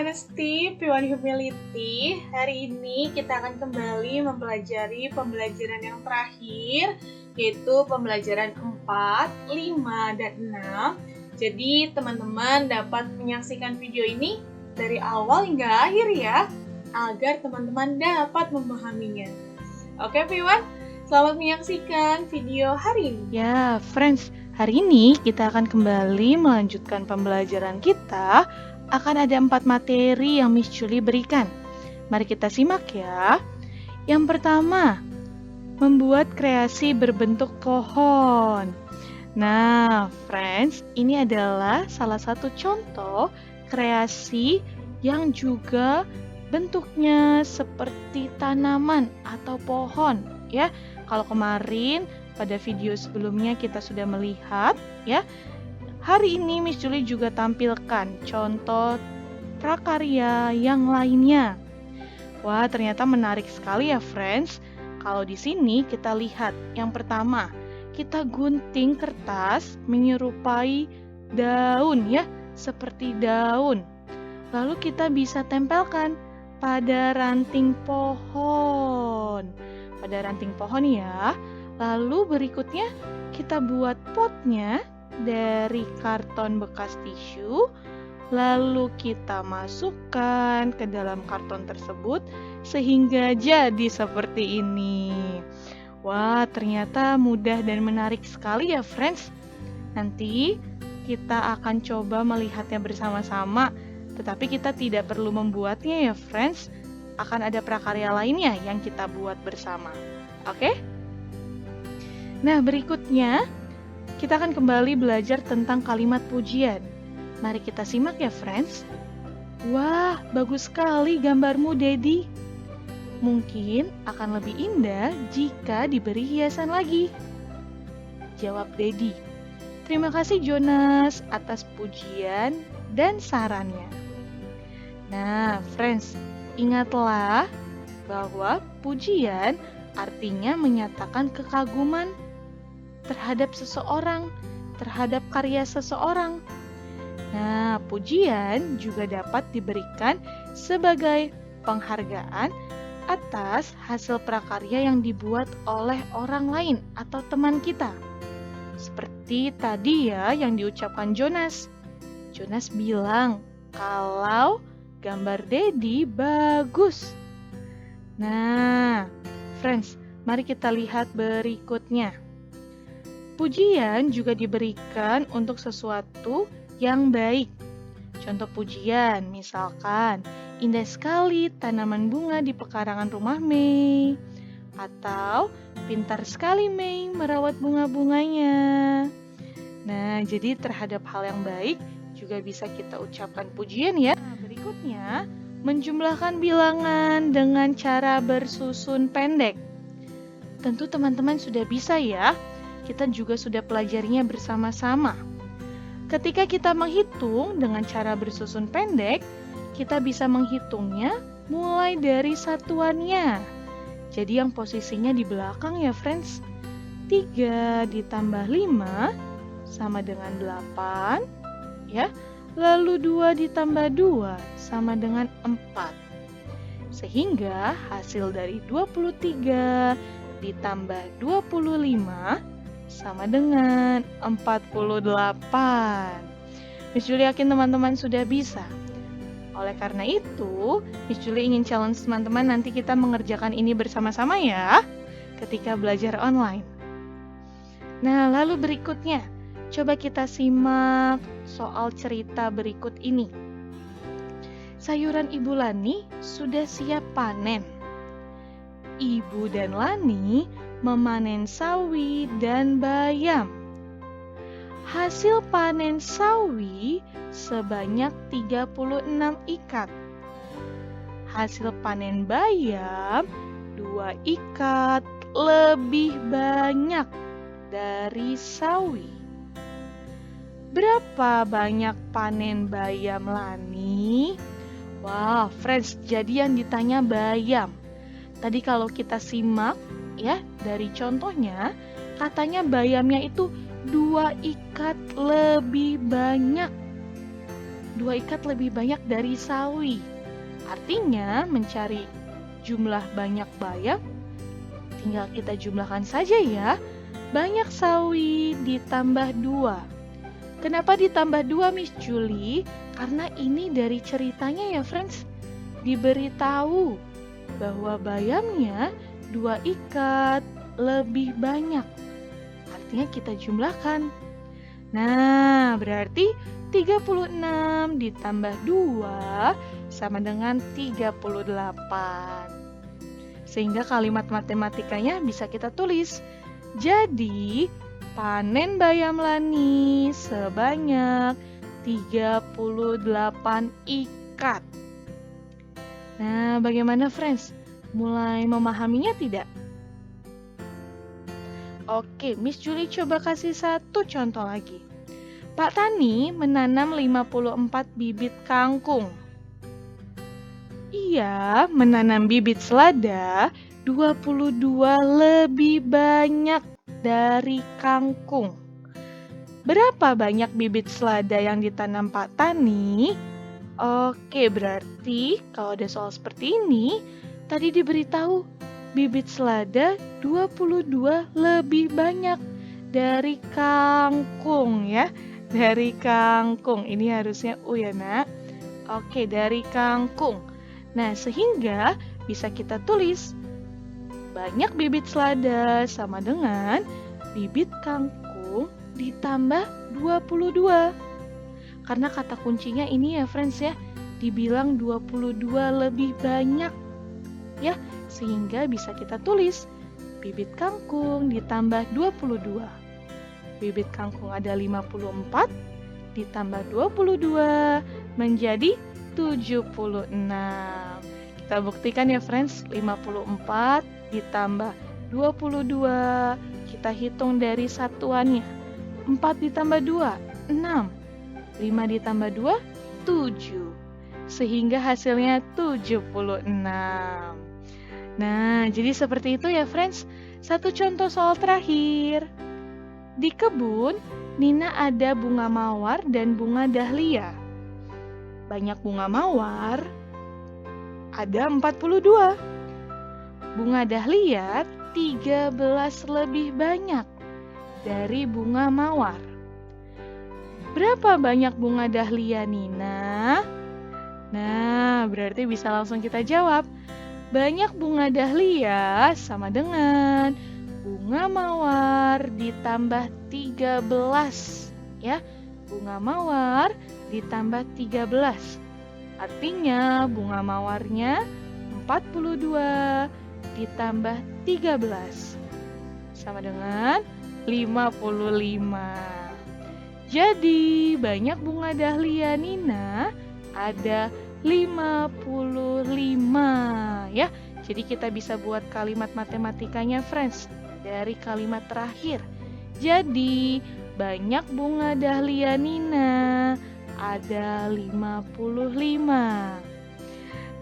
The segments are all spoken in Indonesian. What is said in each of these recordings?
Honesty, P1 Humility. Hari ini kita akan kembali mempelajari pembelajaran yang terakhir, yaitu pembelajaran 4, 5, dan 6. Jadi teman-teman dapat menyaksikan video ini dari awal hingga akhir ya, agar teman-teman dapat memahaminya. Oke P1, selamat menyaksikan video hari ini. Ya, friends, hari ini kita akan kembali melanjutkan pembelajaran kita. Akan ada 4 materi yang Miss Julie berikan. Mari kita simak ya. Yang pertama, membuat kreasi berbentuk pohon. Nah, friends, ini adalah salah satu contoh kreasi yang juga bentuknya seperti tanaman atau pohon, ya. Kalau kemarin pada video sebelumnya kita sudah melihat, ya. Hari ini Miss Julie juga tampilkan contoh prakarya yang lainnya. Wah, ternyata menarik sekali ya, friends. Kalau di sini kita lihat yang pertama, kita gunting kertas menyerupai daun ya, seperti daun. Lalu kita bisa tempelkan pada ranting pohon. Pada ranting pohon ya. Lalu berikutnya kita buat potnya dari karton bekas tisu, lalu kita masukkan ke dalam karton tersebut sehingga jadi seperti ini. Wah, ternyata mudah dan menarik sekali ya, friends. Nanti kita akan coba melihatnya bersama-sama, tetapi kita tidak perlu membuatnya ya, friends. Akan ada prakarya lainnya yang kita buat bersama. Oke? Nah, berikutnya kita akan kembali belajar tentang kalimat pujian. Mari kita simak ya, friends. Wah, bagus sekali gambarmu, Dedi. Mungkin akan lebih indah jika diberi hiasan lagi. Jawab Dedi. Terima kasih Jonas atas pujian dan sarannya. Nah, friends, ingatlah bahwa pujian artinya menyatakan kekaguman terhadap seseorang, terhadap karya seseorang. Nah, pujian juga dapat diberikan sebagai penghargaan atas hasil prakarya yang dibuat oleh orang lain atau teman kita. Seperti tadi ya yang diucapkan Jonas. Jonas bilang kalau gambar Dedi bagus. Nah, friends, mari kita lihat berikutnya. Pujian juga diberikan untuk sesuatu yang baik. Contoh pujian, misalkan, indah sekali tanaman bunga di pekarangan rumah Mei. Atau, pintar sekali Mei merawat bunga-bunganya. Nah, jadi terhadap hal yang baik juga bisa kita ucapkan pujian ya. Nah, berikutnya, menjumlahkan bilangan dengan cara bersusun pendek. Tentu teman-teman sudah bisa ya. Kita juga sudah pelajarinya bersama-sama. Ketika kita menghitung dengan cara bersusun pendek, kita bisa menghitungnya mulai dari satuannya. Jadi yang posisinya di belakang ya, friends. 3 ditambah 5 sama dengan 8, ya. Lalu 2 ditambah 2 sama dengan 4. Sehingga hasil dari 23 ditambah 25 sama dengan 48. Miss Julie yakin teman-teman sudah bisa. Oleh karena itu, Miss Julie ingin challenge teman-teman nanti kita mengerjakan ini bersama-sama ya, ketika belajar online. Nah, lalu berikutnya, coba kita simak soal cerita berikut ini. Sayuran Ibu Lani sudah siap panen. Ibu dan Lani memanen sawi dan bayam. Hasil panen sawi sebanyak 36 ikat. Hasil panen bayam 2 ikat, lebih banyak dari sawi. Berapa banyak panen bayam Lani? Wah, friends, jadi yang ditanya bayam. Tadi kalau kita simak ya dari contohnya, katanya bayamnya itu 2 ikat lebih banyak. 2 ikat lebih banyak dari sawi. Artinya mencari jumlah banyak bayam, tinggal kita jumlahkan saja ya. Banyak sawi ditambah 2. Kenapa ditambah 2, Miss Julie? Karena ini dari ceritanya ya, friends. Diberitahu bahwa bayamnya 2 ikat lebih banyak. Artinya kita jumlahkan. Nah, berarti 36 ditambah 2 sama dengan 38. Sehingga kalimat matematikanya bisa kita tulis. Jadi, panen bayam Lani sebanyak 38 ikat. Nah, bagaimana friends? Mulai memahaminya tidak? Oke, Miss Julie coba kasih satu contoh lagi. Pak Tani menanam 54 bibit kangkung. Ia menanam bibit selada 22 lebih banyak dari kangkung. Berapa banyak bibit selada yang ditanam Pak Tani? Oke, berarti kalau ada soal seperti ini, tadi diberitahu bibit selada 22 lebih banyak dari kangkung ya. Dari kangkung. Ini harusnya U ya, Nak. Oke, dari kangkung. Nah, sehingga bisa kita tulis banyak bibit selada sama dengan bibit kangkung ditambah 22. Karena kata kuncinya ini ya, friends ya, dibilang 22 lebih banyak. Ya, sehingga bisa kita tulis bibit kangkung ditambah 22. Bibit kangkung ada 54 ditambah 22 menjadi 76. Kita buktikan ya friends, 54 ditambah 22. Kita hitung dari satuannya. 4 ditambah 2, 6. 5 ditambah 2, 7. Sehingga hasilnya 76. Nah, jadi seperti itu ya friends. Satu contoh soal terakhir. Di kebun, Nina ada bunga mawar dan bunga dahlia. Banyak bunga mawar, ada 42. Bunga dahlia 13 lebih banyak dari bunga mawar. Berapa banyak bunga dahlia, Nina? Nah, berarti bisa langsung kita jawab. Banyak bunga dahlia sama dengan bunga mawar ditambah 13. Ya, bunga mawar ditambah 13. Artinya bunga mawarnya 42 ditambah 13. Sama dengan 55. Jadi, banyak bunga dahlia Nina ada 55 ya. Jadi kita bisa buat kalimat matematikanya friends dari kalimat terakhir. Jadi banyak bunga dahlia Nina ada 55.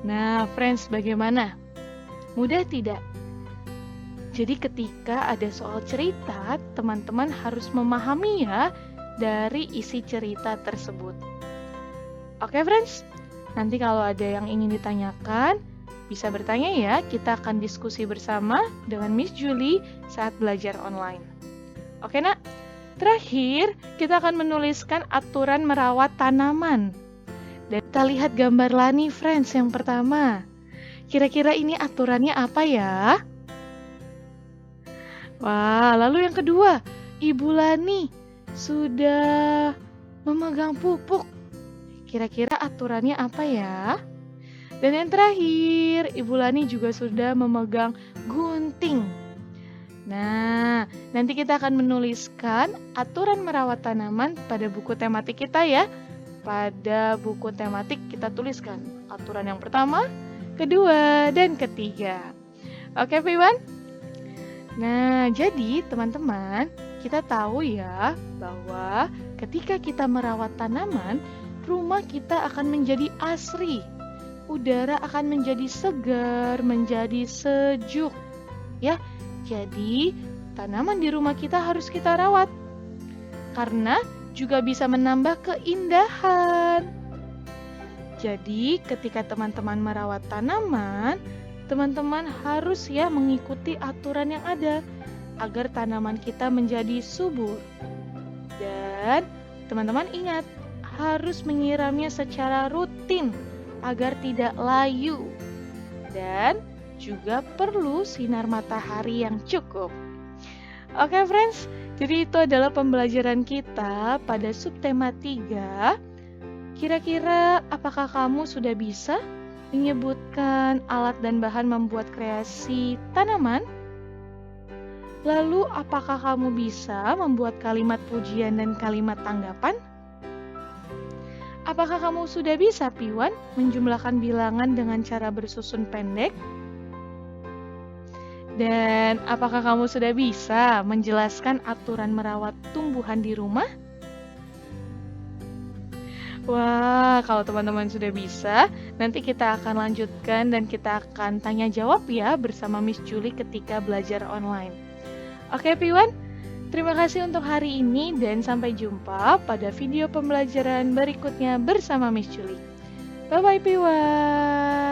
Nah friends, bagaimana? Mudah tidak? Jadi ketika ada soal cerita, teman-teman harus memahami ya dari isi cerita tersebut. Oke friends? Nanti kalau ada yang ingin ditanyakan, bisa bertanya ya. Kita akan diskusi bersama dengan Miss Julie saat belajar online. Oke nak? Terakhir, kita akan menuliskan aturan merawat tanaman. Dan kita lihat gambar Lani, friends, yang pertama. Kira-kira ini aturannya apa ya? Wah, lalu yang kedua, Ibu Lani sudah memegang pupuk. Kira-kira aturannya apa ya? Dan yang terakhir, Ibu Lani juga sudah memegang gunting. Nah, nanti kita akan menuliskan aturan merawat tanaman pada buku tematik kita ya. Pada buku tematik kita tuliskan aturan yang pertama, kedua, dan ketiga. Oke, everyone? Nah, jadi teman-teman, kita tahu ya bahwa ketika kita merawat tanaman, rumah kita akan menjadi asri. Udara akan menjadi segar, menjadi sejuk. Ya, jadi tanaman di rumah kita harus kita rawat. Karena juga bisa menambah keindahan. Jadi, ketika teman-teman merawat tanaman, teman-teman harus ya mengikuti aturan yang ada agar tanaman kita menjadi subur. Dan teman-teman ingat, harus menyiramnya secara rutin agar tidak layu. Dan juga perlu sinar matahari yang cukup. Oke friends, jadi itu adalah pembelajaran kita pada subtema 3. Kira-kira apakah kamu sudah bisa menyebutkan alat dan bahan membuat kreasi tanaman? Lalu apakah kamu bisa membuat kalimat pujian dan kalimat tanggapan? Apakah kamu sudah bisa, Piwan, menjumlahkan bilangan dengan cara bersusun pendek? Dan apakah kamu sudah bisa menjelaskan aturan merawat tumbuhan di rumah? Wah, kalau teman-teman sudah bisa, nanti kita akan lanjutkan dan kita akan tanya jawab ya bersama Miss Julie ketika belajar online. Oke, Piwan, terima kasih untuk hari ini dan sampai jumpa pada video pembelajaran berikutnya bersama Miss Julie. Bye-bye, Piwan.